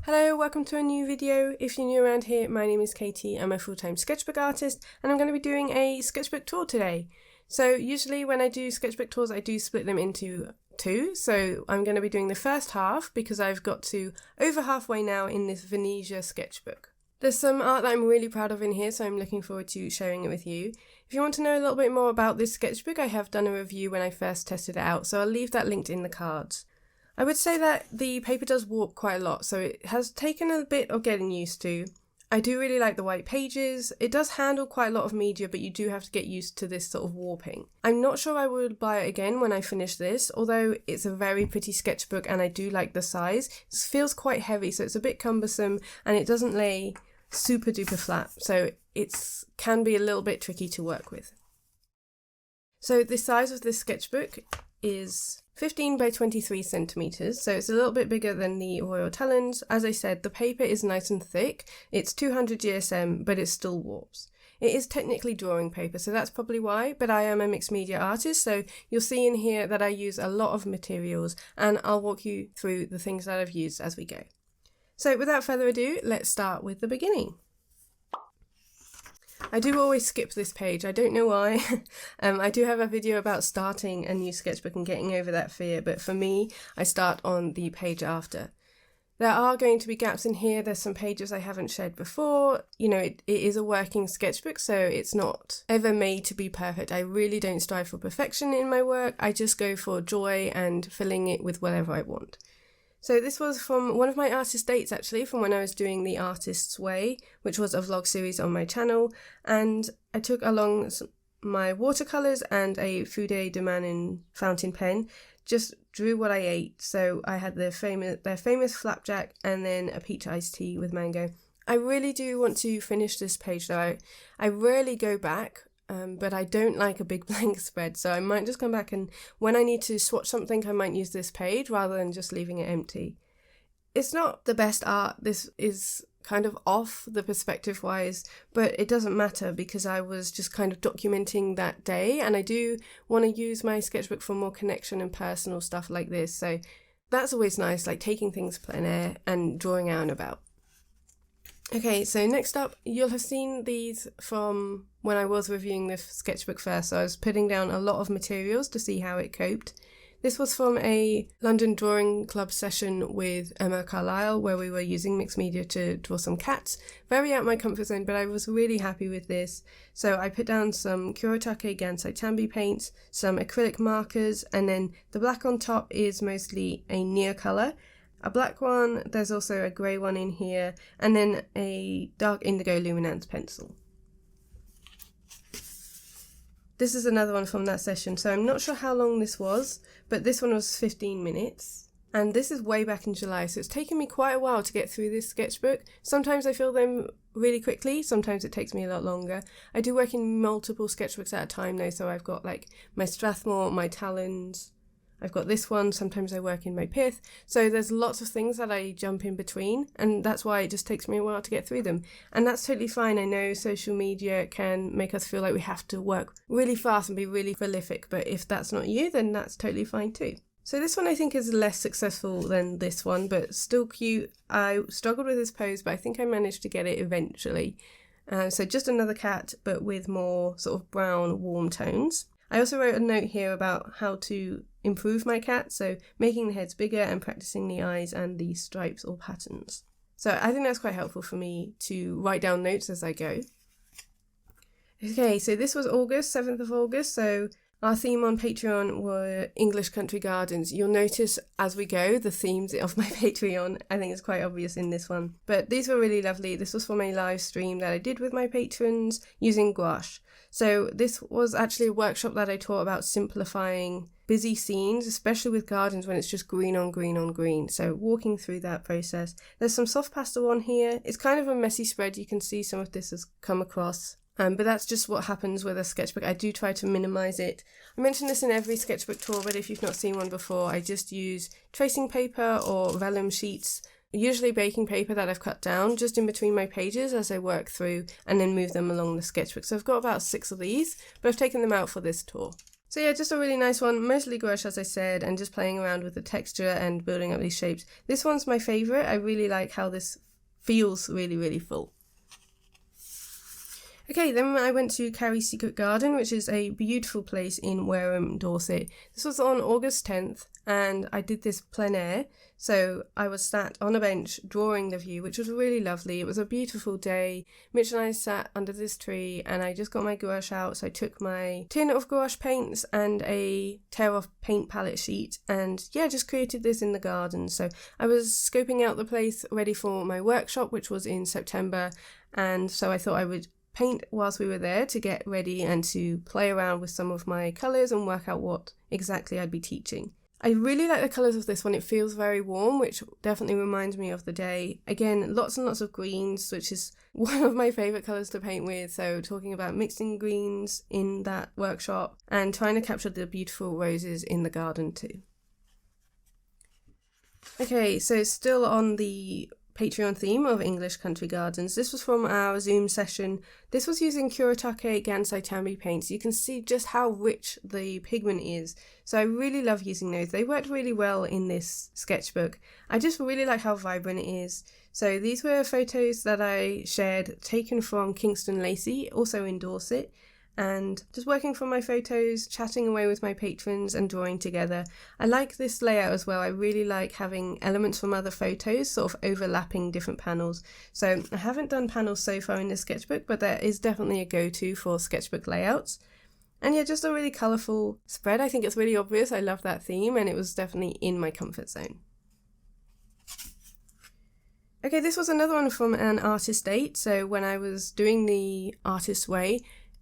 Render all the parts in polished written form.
Hello, welcome to a new video. If you're new around here, my name is Katie. I'm a full-time sketchbook artist and I'm going to be doing a sketchbook tour today. So usually when I do sketchbook tours, I do split them into two. So I'm going to be doing the first half because I've got to over halfway now in this Venezia sketchbook. There's some art that I'm really proud of in here, so I'm looking forward to sharing it with you. If you want to know a little bit more about this sketchbook, I have done a review when I first tested it out, so I'll leave that linked in the cards. I would say that the paper does warp quite a lot, so it has taken a bit of getting used to. I do really like the white pages. It does handle quite a lot of media, but you do have to get used to this sort of warping. I'm not sure I would buy it again when I finish this, although it's a very pretty sketchbook and I do like the size. It feels quite heavy, so it's a bit cumbersome and it doesn't lay super duper flat, so it can be a little bit tricky to work with. So the size of this sketchbook is 15 by 23 centimeters, so it's a little bit bigger than the Royal Talons. As I said, the paper is nice and thick. It's 200 GSM, but it still warps. It is technically drawing paper, so that's probably why, but I am a mixed media artist, so you'll see in here that I use a lot of materials, and I'll walk you through the things that I've used as we go. So without further ado, let's start with the beginning. I do always skip this page, I don't know why. I do have a video about starting a new sketchbook and getting over that fear, but for me, I start on the page after. There are going to be gaps in here, there's some pages I haven't shared before. You know, it is a working sketchbook, so it's not ever made to be perfect. I really don't strive for perfection in my work, I just go for joy and filling it with whatever I want. So this was from one of my artist dates actually, from when I was doing the Artist's Way, which was a vlog series on my channel, and I took along my watercolours and a Feuille de Manin fountain pen, just drew what I ate. So I had their famous flapjack and then a peach iced tea with mango. I really do want to finish this page though. I rarely go back. But I don't like a big blank spread, so I might just come back and when I need to swatch something I might use this page rather than just leaving it empty. It's not the best art, this is kind of off the perspective wise, but it doesn't matter because I was just kind of documenting that day and I do want to use my sketchbook for more connection and personal stuff like this, so that's always nice, like taking things plein air and drawing out and about. Okay, so next up, you'll have seen these from when I was reviewing this sketchbook first, so I was putting down a lot of materials to see how it coped. This was from a London Drawing Club session with Emma Carlisle, where we were using mixed media to draw some cats. Very out my comfort zone, but I was really happy with this. So I put down some Kurotake Gansai Tambi paints, some acrylic markers, and then the black on top is mostly a near colour. A black one, there's also a grey one in here, and then a dark indigo luminance pencil. This is another one from that session, so I'm not sure how long this was, but this one was 15 minutes. And this is way back in July, so it's taken me quite a while to get through this sketchbook. Sometimes I fill them really quickly, sometimes it takes me a lot longer. I do work in multiple sketchbooks at a time though, so I've got like my Strathmore, my Talons, I've got this one, sometimes I work in my pith, so there's lots of things that I jump in between, and that's why it just takes me a while to get through them. And that's totally fine. I know social media can make us feel like we have to work really fast and be really prolific, but if that's not you, then that's totally fine too. So this one I think is less successful than this one, but still cute. I struggled with this pose, but I think I managed to get it eventually. So just another cat, but with more sort of brown, warm tones. I also wrote a note here about how to improve my cat, so making the heads bigger and practicing the eyes and the stripes or patterns. So I think that's quite helpful for me to write down notes as I go. Okay, so this was August, 7th of August, so our theme on Patreon were English country gardens. You'll notice as we go the themes of my Patreon. I think it's quite obvious in this one. But these were really lovely. This was from a live stream that I did with my patrons using gouache. So this was actually a workshop that I taught about simplifying busy scenes, especially with gardens when it's just green on green on green. So walking through that process. There's some soft pastel on here. It's kind of a messy spread. You can see some of this has come across. But that's just what happens with a sketchbook. I do try to minimise it. I mention this in every sketchbook tour, but if you've not seen one before, I just use tracing paper or vellum sheets, usually baking paper that I've cut down just in between my pages as I work through and then move them along the sketchbook. So I've got about 6 of these, but I've taken them out for this tour. So yeah, just a really nice one, mostly gouache as I said, and just playing around with the texture and building up these shapes. This one's my favourite. I really like how this feels really, really full. Okay, then I went to Carrie's Secret Garden, which is a beautiful place in Wareham, Dorset. This was on August 10th, and I did this plein air. So I was sat on a bench drawing the view, which was really lovely. It was a beautiful day. Mitch and I sat under this tree, and I just got my gouache out. So I took my tin of gouache paints and a tear-off paint palette sheet, and yeah, just created this in the garden. So I was scoping out the place ready for my workshop, which was in September, and so I thought I would paint whilst we were there to get ready and to play around with some of my colours and work out what exactly I'd be teaching. I really like the colours of this one. It feels very warm, which definitely reminds me of the day. Again, lots and lots of greens, which is one of my favourite colours to paint with. So talking about mixing greens in that workshop and trying to capture the beautiful roses in the garden too. Okay, so still on the Patreon theme of English country gardens. This was from our Zoom session. This was using Kuretake Gansai Tambi paints. You can see just how rich the pigment is. So I really love using those. They worked really well in this sketchbook. I just really like how vibrant it is. So these were photos that I shared taken from Kingston Lacey, also in Dorset. And just working from my photos, chatting away with my patrons and drawing together. I like this layout as well. I really like having elements from other photos sort of overlapping different panels. So I haven't done panels so far in this sketchbook, but that is definitely a go-to for sketchbook layouts. And yeah, just a really colourful spread. I think it's really obvious. I love that theme, and it was definitely in my comfort zone. Okay, this was another one from an artist date. So when I was doing the artist way,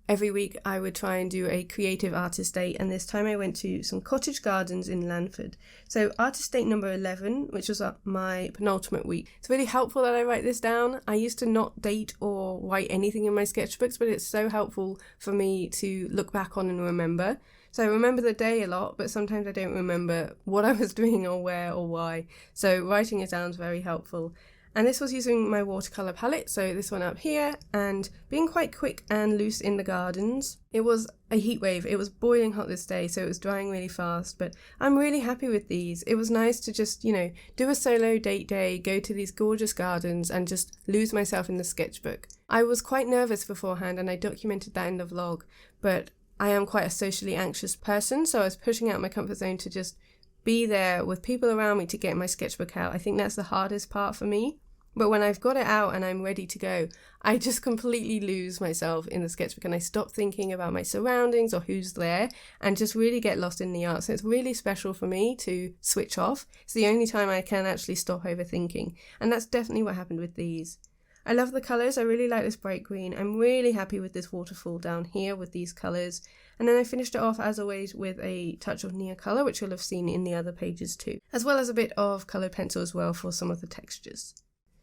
every week I would try and do a creative artist date, and this time I went to some cottage gardens in Lanford. So artist date number 11, which was my penultimate week. It's really helpful that I write this down. I used to not date or write anything in my sketchbooks, but it's so helpful for me to look back on and remember. So I remember the day a lot, but sometimes I don't remember what I was doing or where or why. So writing it down is very helpful. And this was using my watercolour palette, so this one up here, and being quite quick and loose in the gardens. It was a heat wave. It was boiling hot this day, so it was drying really fast, but I'm really happy with these. It was nice to just, do a solo date day, go to these gorgeous gardens and just lose myself in the sketchbook. I was quite nervous beforehand, and I documented that in the vlog, but I am quite a socially anxious person, so I was pushing out my comfort zone to just be there with people around me to get my sketchbook out. I think that's the hardest part for me. But when I've got it out and I'm ready to go, I just completely lose myself in the sketchbook, and I stop thinking about my surroundings or who's there and just really get lost in the art. So it's really special for me to switch off. It's the only time I can actually stop overthinking. And that's definitely what happened with these. I love the colours. I really like this bright green. I'm really happy with this waterfall down here with these colours. And then I finished it off, as always, with a touch of Neocolor, which you'll have seen in the other pages too, as well as a bit of coloured pencil as well for some of the textures.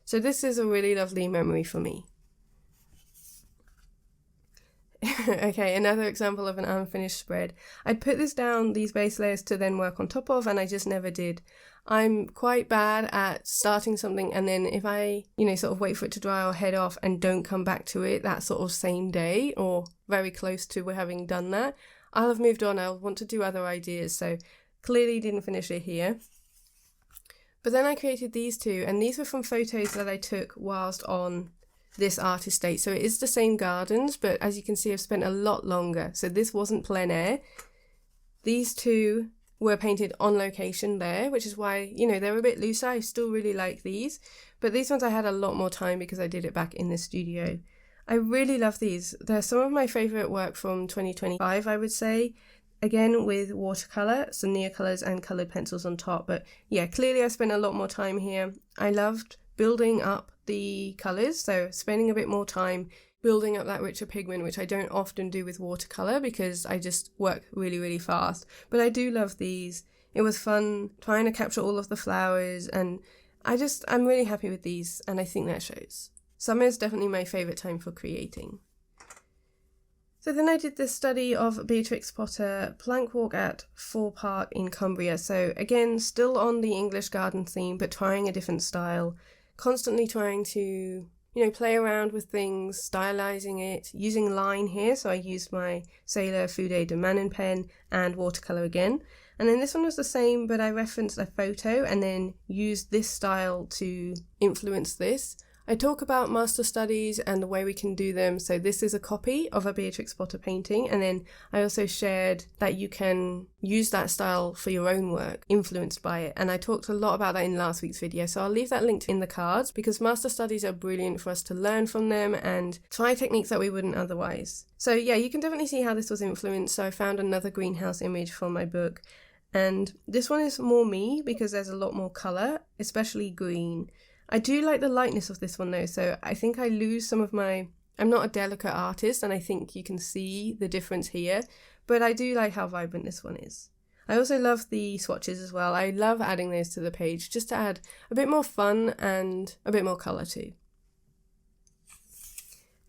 So this is a really lovely memory for me. Okay, another example of an unfinished spread. I'd put this down, these base layers, to then work on top of, and I just never did. I'm quite bad at starting something, and then if I, sort of wait for it to dry or head off and don't come back to it that sort of same day or very close to having done that, I'll have moved on. I'll want to do other ideas. So clearly didn't finish it here. But then I created these two, and these were from photos that I took whilst on this artist date. So it is the same gardens, but as you can see, I've spent a lot longer. So this wasn't plein air. These two were painted on location there, which is why, they're a bit looser. I still really like these, but these ones I had a lot more time because I did it back in the studio. I really love these. They're some of my favourite work from 2025, I would say. Again, with watercolour, some Neocolors and coloured pencils on top. But yeah, clearly I spent a lot more time here. I loved building up the colours, so spending a bit more time building up that richer pigment, which I don't often do with watercolour because I just work really, really fast. But I do love these. It was fun trying to capture all of the flowers, and I'm really happy with these, and I think that shows. Summer is definitely my favourite time for creating. So then I did this study of Beatrix Potter Plank Walk at Fore Park in Cumbria. So again, still on the English garden theme, but trying a different style, constantly trying to play around with things, stylizing it, using line here. So I used my Sailor Fude de Manon pen and watercolor again. And then this one was the same, but I referenced a photo and then used this style to influence this. I talk about master studies and the way we can do them. So this is a copy of a Beatrix Potter painting. And then I also shared that you can use that style for your own work, influenced by it. And I talked a lot about that in last week's video. So I'll leave that linked in the cards because master studies are brilliant for us to learn from them and try techniques that we wouldn't otherwise. So yeah, you can definitely see how this was influenced. So I found another greenhouse image from my book. And this one is more me because there's a lot more colour, especially green. I do like the lightness of this one though, so I think I lose some of my... I'm not a delicate artist and I think you can see the difference here, but I do like how vibrant this one is. I also love the swatches as well. I love adding those to the page just to add a bit more fun and a bit more colour too.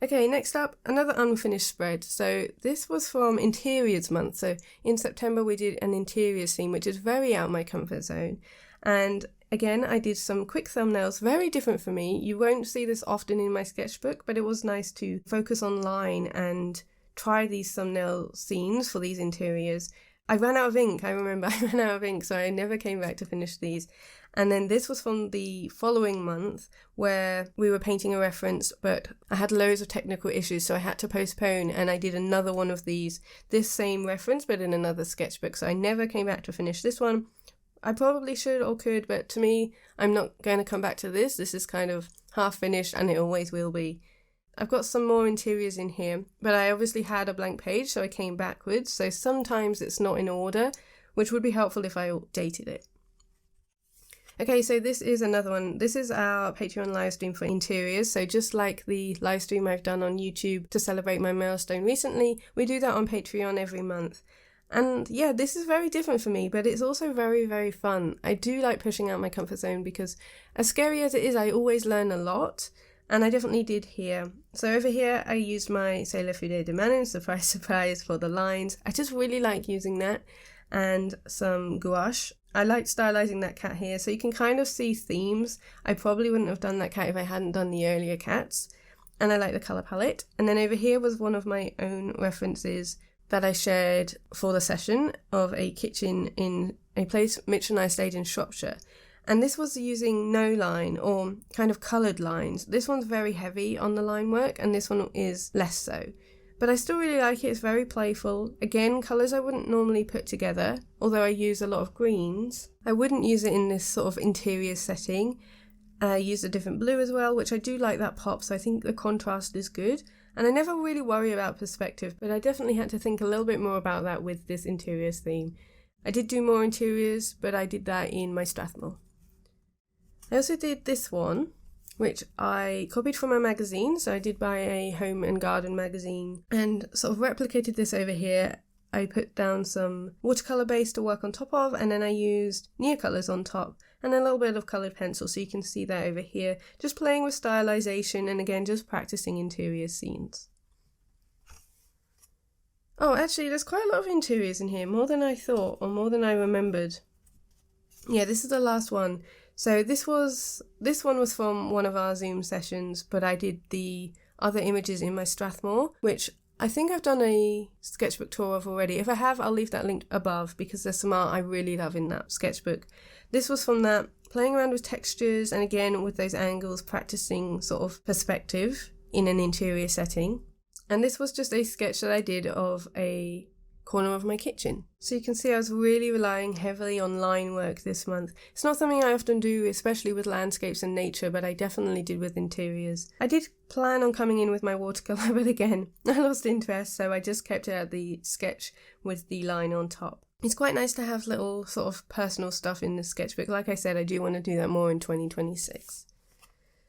Okay, next up, another unfinished spread. So this was from Interiors month. So in September we did an interiors theme, which is very out of my comfort zone. And again, I did some quick thumbnails, very different for me. You won't see this often in my sketchbook, but it was nice to focus on line and try these thumbnail scenes for these interiors. I ran out of ink, I remember I ran out of ink, so I never came back to finish these. And then this was from the following month where we were painting a reference, but I had loads of technical issues, so I had to postpone, and I did another one of these, this same reference, but in another sketchbook. So I never came back to finish this one. I probably should or could, but to me, I'm not going to come back to this. This is kind of half finished and it always will be. I've got some more interiors in here, but I obviously had a blank page, so I came backwards. So sometimes it's not in order, which would be helpful if I updated it. Okay, so this is another one. This is our Patreon live stream for interiors. So just like the live stream I've done on YouTube to celebrate my milestone recently, we do that on Patreon every month. And yeah, this is very different for me, but it's also very, very fun. I do like pushing out my comfort zone because as scary as it is, I always learn a lot. And I definitely did here. So over here, I used my Sailor Fude de Manon, surprise, surprise, for the lines. I just really like using that. And some gouache. I like stylizing that cat here, so you can kind of see themes. I probably wouldn't have done that cat if I hadn't done the earlier cats. And I like the colour palette. And then over here was one of my own references that I shared for the session of a kitchen in a place Mitch and I stayed in Shropshire. And this was using no line or kind of coloured lines. This one's very heavy on the line work and this one is less so. But I still really like it, it's very playful. Again, colours I wouldn't normally put together, although I use a lot of greens. I wouldn't use it in this sort of interior setting. I used a different blue as well, which I do like that pop, so I think the contrast is good. And I never really worry about perspective, but I definitely had to think a little bit more about that with this interiors theme. I did do more interiors, but I did that in my Strathmore. I also did this one, which I copied from a magazine, so I did buy a home and garden magazine and sort of replicated this over here. I put down some watercolour base to work on top of, and then I used Neocolours on top and a little bit of coloured pencil, so you can see that over here. Just playing with stylization and again just practicing interior scenes. Oh, actually there's quite a lot of interiors in here, more than I thought or more than I remembered. Yeah, this is the last one. So this one was from one of our Zoom sessions, but I did the other images in my Strathmore, which I think I've done a sketchbook tour of already. If I have, I'll leave that linked above because there's some art I really love in that sketchbook. This was from that, playing around with textures and again with those angles, practicing sort of perspective in an interior setting. And this was just a sketch that I did of a corner of my kitchen. So you can see I was really relying heavily on line work this month. It's not something I often do, especially with landscapes and nature, but I definitely did with interiors. I did plan on coming in with my watercolour, but again, I lost interest, so I just kept it at the sketch with the line on top. It's quite nice to have little sort of personal stuff in the sketchbook. Like I said, I do want to do that more in 2026.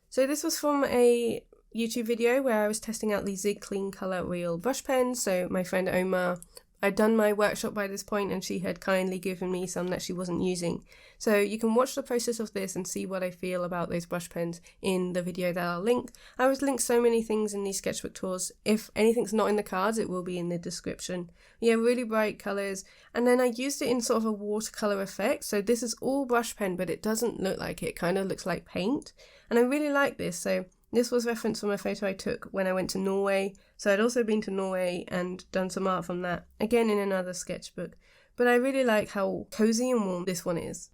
So this was from a YouTube video where I was testing out the Zig Clean Colour Real brush pens. So my friend Omar, I'd done my workshop by this point and she had kindly given me some that she wasn't using. So you can watch the process of this and see what I feel about those brush pens in the video that I'll link. I always link so many things in these sketchbook tours. If anything's not in the cards, it will be in the description. Yeah, really bright colours. And then I used it in sort of a watercolour effect. So this is all brush pen, but it doesn't look like it. It kind of looks like paint. And I really like this. So This was referenced from a photo I took when I went to Norway, so I'd also been to Norway and done some art from that, again in another sketchbook. But I really like how cozy and warm this one is.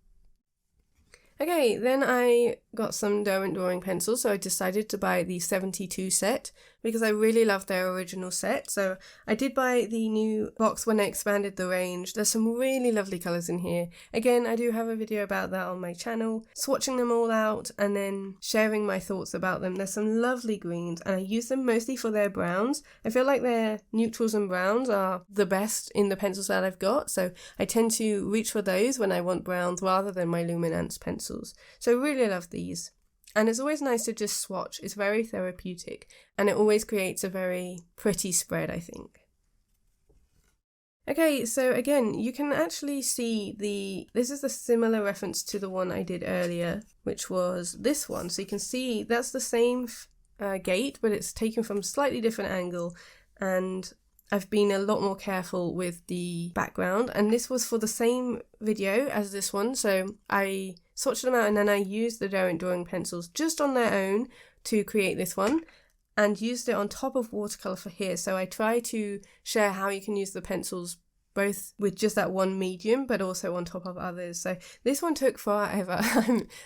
Okay, then I got some Derwent drawing pencils, so I decided to buy the 72 set because I really love their original set. So I did buy the new box when I expanded the range. There's some really lovely colours in here. Again, I do have a video about that on my channel, swatching them all out and then sharing my thoughts about them. There's some lovely greens and I use them mostly for their browns. I feel like their neutrals and browns are the best in the pencils that I've got, so I tend to reach for those when I want browns rather than my Luminance pencils. So I really love these. And it's always nice to just swatch. It's very therapeutic and it always creates a very pretty spread, I think. Okay, so again, you can actually see this is a similar reference to the one I did earlier, which was this one. So you can see that's the same gate, but it's taken from a slightly different angle, and I've been a lot more careful with the background, and this was for the same video as this one, so I swatched them out and then I used the Derwent drawing pencils just on their own to create this one and used it on top of watercolour for here. So I try to share how you can use the pencils both with just that one medium but also on top of others. So this one took forever.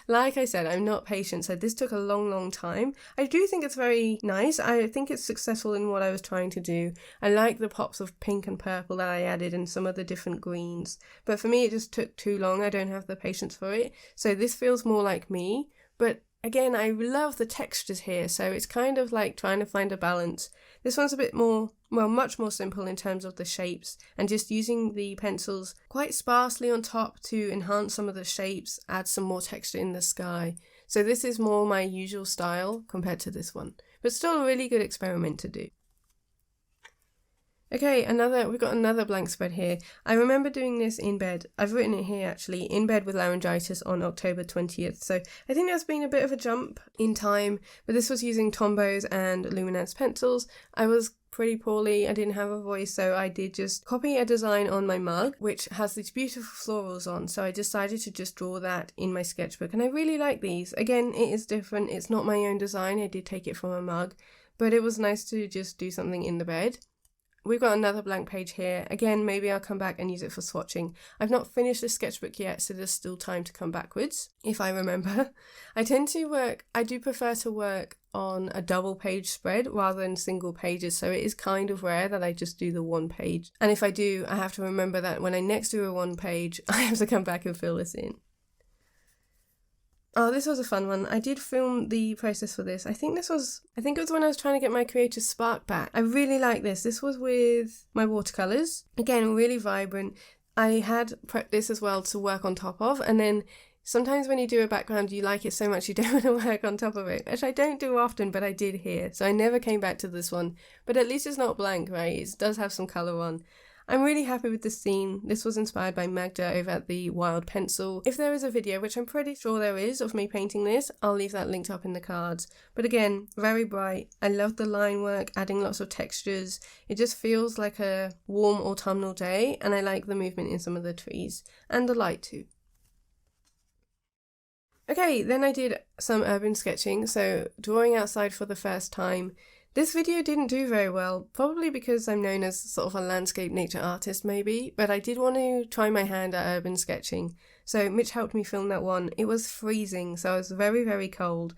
Like I said, I'm not patient, so this took a long time. I do think it's very nice. I think it's successful in what I was trying to do. I like the pops of pink and purple that I added and some of the different greens, but for me it just took too long. I don't have the patience for it, so this feels more like me. But again, I love the textures here, so it's kind of like trying to find a balance. This one's a bit more, well, much more simple in terms of the shapes and just using the pencils quite sparsely on top to enhance some of the shapes, add some more texture in the sky. So this is more my usual style compared to this one, but still a really good experiment to do. Okay, we've got another blank spread here. I remember doing this in bed. I've written it here actually, in bed with laryngitis on October 20th. So I think there's been a bit of a jump in time, but this was using Tombows and Luminance pencils. I was pretty poorly, I didn't have a voice, so I did just copy a design on my mug, which has these beautiful florals on. So I decided to just draw that in my sketchbook, and I really like these. Again, it is different. It's not my own design. I did take it from a mug, but it was nice to just do something in the bed. We've got another blank page here. Again, maybe I'll come back and use it for swatching. I've not finished the sketchbook yet, so there's still time to come backwards, if I remember. I do prefer to work on a double page spread rather than single pages, so it is kind of rare that I just do the one page. And if I do, I have to remember that when I next do a one page, I have to come back and fill this in. Oh, this was a fun one. I did film the process for this. I think it was when I was trying to get my creative spark back. I really like this. This was with my watercolours. Again, really vibrant. I had prepped this as well to work on top of, and then sometimes when you do a background, you like it so much you don't want to work on top of it, which I don't do often, but I did here. So I never came back to this one, but at least it's not blank, right? It does have some colour on. I'm really happy with this scene. This was inspired by Magda over at the Wild Pencil. If there is a video, which I'm pretty sure there is, of me painting this, I'll leave that linked up in the cards. But again, very bright. I love the line work, adding lots of textures. It just feels like a warm autumnal day, and I like the movement in some of the trees, and the light too. Okay, then I did some urban sketching, so drawing outside for the first time. This video didn't do very well, probably because I'm known as sort of a landscape nature artist maybe, but I did want to try my hand at urban sketching. So Mitch helped me film that one. It was freezing, so I was very cold.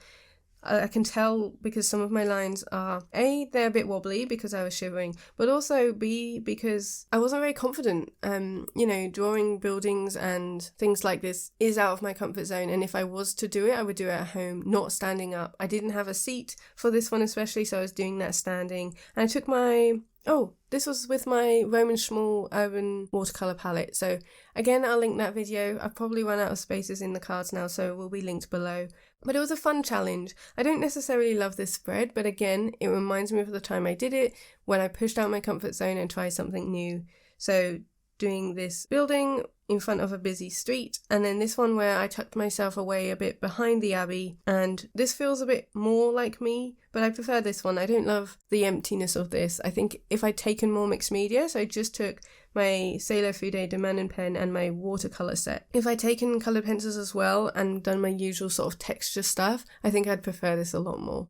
I can tell because some of my lines are, A, they're a bit wobbly because I was shivering, but also B, because I wasn't very confident. Drawing buildings and things like this is out of my comfort zone, and if I was to do it, I would do it at home, not standing up. I didn't have a seat for this one especially, so I was doing that standing, and I took this was with my Roman Schmal urban watercolour palette. So again, I'll link that video. I've probably run out of spaces in the cards now, so it will be linked below. But it was a fun challenge. I don't necessarily love this spread, but again, it reminds me of the time I did it, when I pushed out my comfort zone and tried something new. So doing this building in front of a busy street, and then this one where I tucked myself away a bit behind the abbey, and this feels a bit more like me, but I prefer this one. I don't love the emptiness of this. I think if I'd taken more mixed media, so I just took my Sailor Fude de Manon pen and my watercolour set. If I'd taken coloured pencils as well and done my usual sort of texture stuff, I think I'd prefer this a lot more.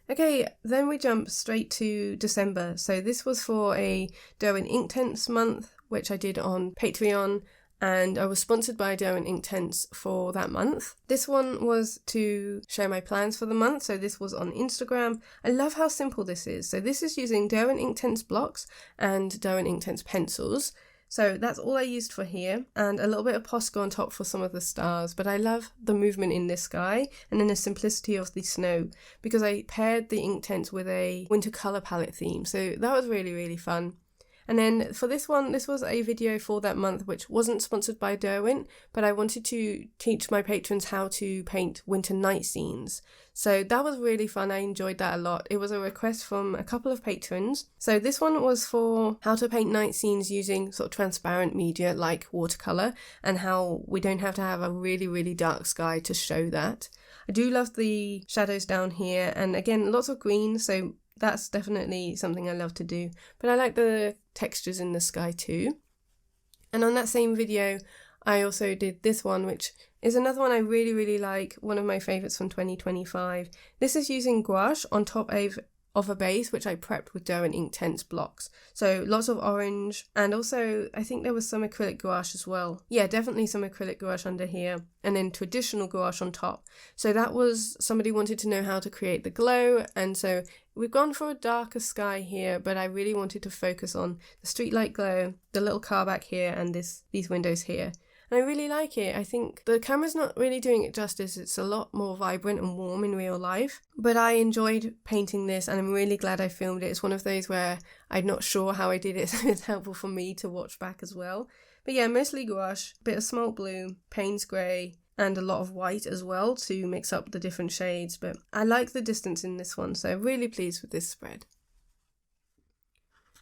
Okay, then we jump straight to December. So this was for a Dough and Inktense month, which I did on Patreon, and I was sponsored by Dough and Inktense for that month. This one was to show my plans for the month, so this was on Instagram. I love how simple this is. So this is using Dough and Inktense blocks and Dough and Inktense pencils. So that's all I used for here, and a little bit of Posca on top for some of the stars, but I love the movement in this sky and then the simplicity of the snow, because I paired the Inktense with a winter colour palette theme, so that was really, really fun. And then for this one, this was a video for that month which wasn't sponsored by Derwent, but I wanted to teach my patrons how to paint winter night scenes. So that was really fun. I enjoyed that a lot. It was a request from a couple of patrons. So this one was for how to paint night scenes using sort of transparent media like watercolour, and how we don't have to have a really, really dark sky to show that. I do love the shadows down here, and again, lots of green, so that's definitely something I love to do. But I like the textures in the sky too. And on that same video, I also did this one, which is another one I really, really like, one of my favourites from 2025. This is using gouache on top of a base, which I prepped with Dough and Inktense blocks. So lots of orange, and also I think there was some acrylic gouache as well. Yeah, definitely some acrylic gouache under here, and then traditional gouache on top. So that was, somebody wanted to know how to create the glow, and so we've gone for a darker sky here, but I really wanted to focus on the streetlight glow, the little car back here, and these windows here. And I really like it. I think the camera's not really doing it justice. It's a lot more vibrant and warm in real life. But I enjoyed painting this, and I'm really glad I filmed it. It's one of those where I'm not sure how I did it, so it's helpful for me to watch back as well. But yeah, mostly gouache, a bit of smalt blue, Payne's grey, and a lot of white as well to mix up the different shades. But I like the distance in this one, so really pleased with this spread.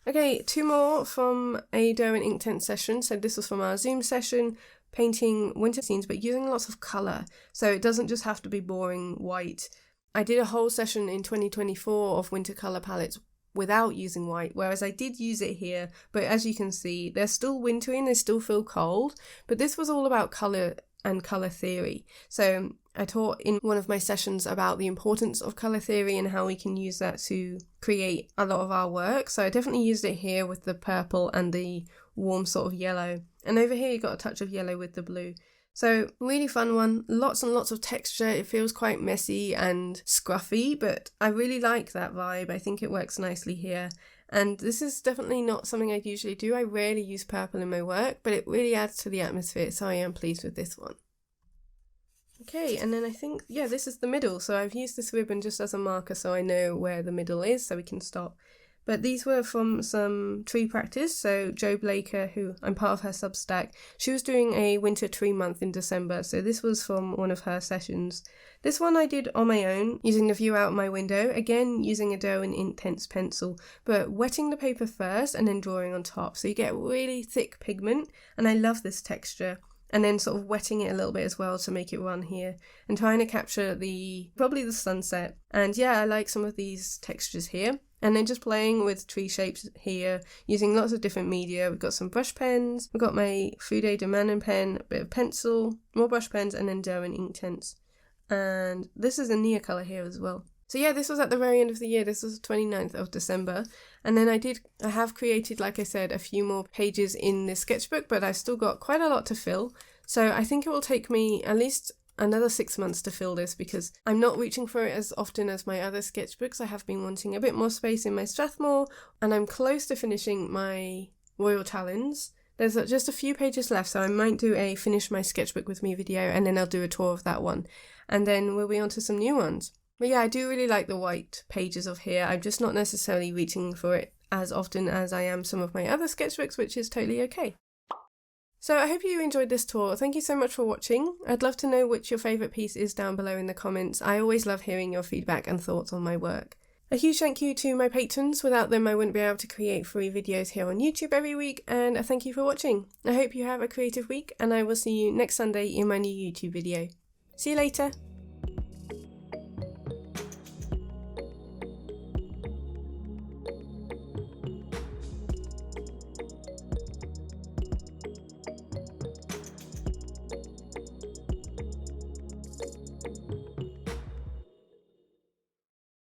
Okay, two more from a Dough and Inktense session. So this was from our Zoom session, painting winter scenes, but using lots of colour. So it doesn't just have to be boring white. I did a whole session in 2024 of winter colour palettes without using white, whereas I did use it here, but as you can see, they're still wintry and they still feel cold, but this was all about colour and colour theory. So I taught in one of my sessions about the importance of colour theory and how we can use that to create a lot of our work. So I definitely used it here with the purple and the warm sort of yellow. And over here you got a touch of yellow with the blue. So really fun one, lots and lots of texture. It feels quite messy and scruffy, but I really like that vibe. I think it works nicely here. And this is definitely not something I'd usually do. I rarely use purple in my work, but it really adds to the atmosphere, so I am pleased with this one. Okay, and then I think, yeah, this is the middle. So I've used this ribbon just as a marker so I know where the middle is so we can stop. But these were from some tree practice. So Jo Blaker, who I'm part of her Substack, she was doing a winter tree month in December. So this was from one of her sessions. This one I did on my own, using the view out my window, again using a Dough and Inktense pencil, but wetting the paper first and then drawing on top. So you get really thick pigment, and I love this texture. And then sort of wetting it a little bit as well to make it run here, and trying to capture probably the sunset. And yeah, I like some of these textures here. And then just playing with tree shapes here, using lots of different media. We've got some brush pens, we've got my Fude de Manon pen, a bit of pencil, more brush pens, and then Dough and Inktense. And this is a Neocolor here as well. So yeah, this was at the very end of the year. This was the 29th of December. And then I have created, like I said, a few more pages in this sketchbook, but I've still got quite a lot to fill. So I think it will take me at least another 6 months to fill this, because I'm not reaching for it as often as my other sketchbooks. I have been wanting a bit more space in my Strathmore, and I'm close to finishing my Royal Talons. There's just a few pages left, so I might do a finish my sketchbook with me video, and then I'll do a tour of that one. And then we'll be on to some new ones. But yeah, I do really like the white pages of here. I'm just not necessarily reaching for it as often as I am some of my other sketchbooks, which is totally okay. So I hope you enjoyed this tour. Thank you so much for watching. I'd love to know which your favourite piece is down below in the comments. I always love hearing your feedback and thoughts on my work. A huge thank you to my patrons. Without them I wouldn't be able to create free videos here on YouTube every week, and a thank you for watching. I hope you have a creative week, and I will see you next Sunday in my new YouTube video. See you later!